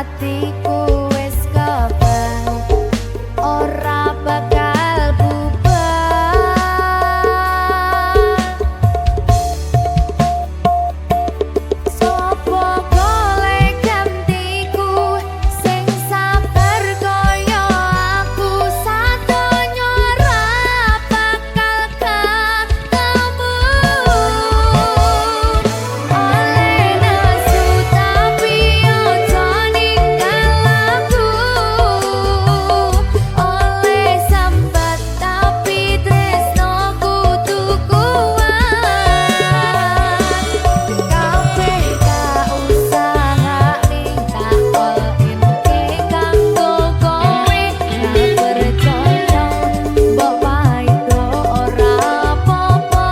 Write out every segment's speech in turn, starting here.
atiku wis kebang ora bakal bubar. Sopo golek gantiku sing sabar kaya aku sadonya ora bakal ketemu. Oleh nesu tapi ojo ninggal aku, oleh sambat tapi tresnoku kudu kuat. Kabeh kausaha ning takol enke kanggo kowe ra percaya mbok paido ora apa-apa.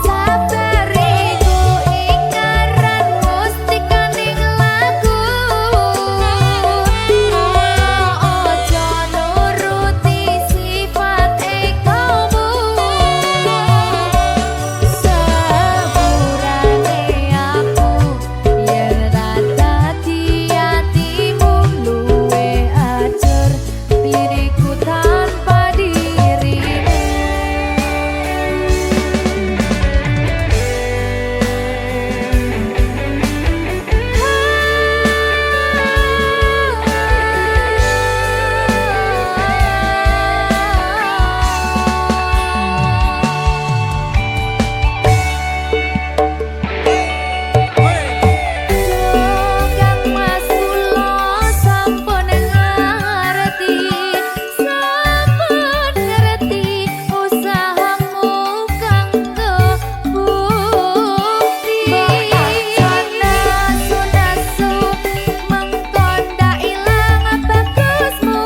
Sabar iku ingkaran mustikaning lagu, ojo nuruti sifat ekomu. Sepurane aku yen ra dadi atimu luwe ajur diriku tanpa dirimu. Kang Mas kula sampun ngerti, sampun ngerti usahamu kanggo bukti. Nasu-nasu mengko ndak ilang bagusmu.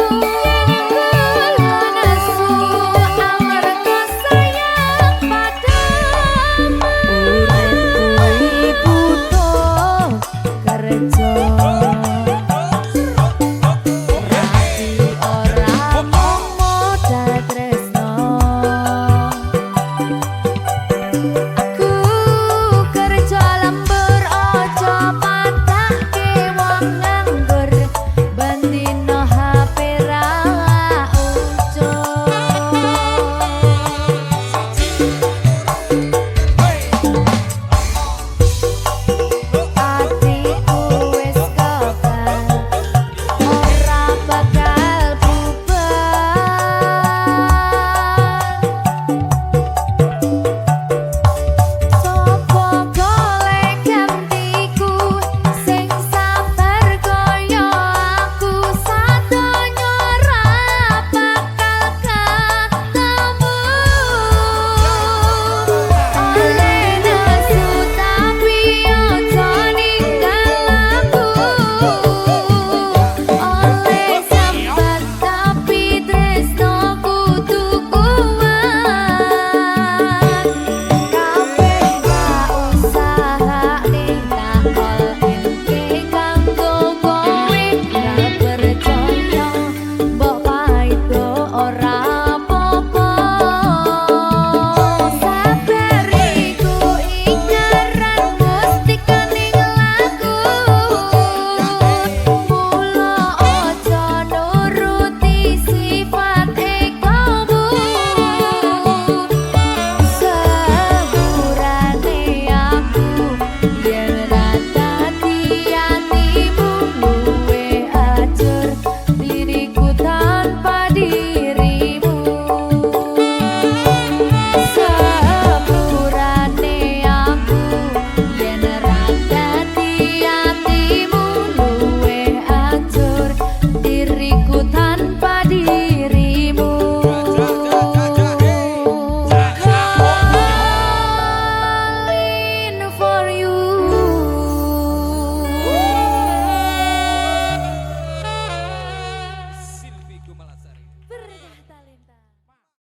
Kula nasu amarga sayang padamu. Uripku butuh kerja.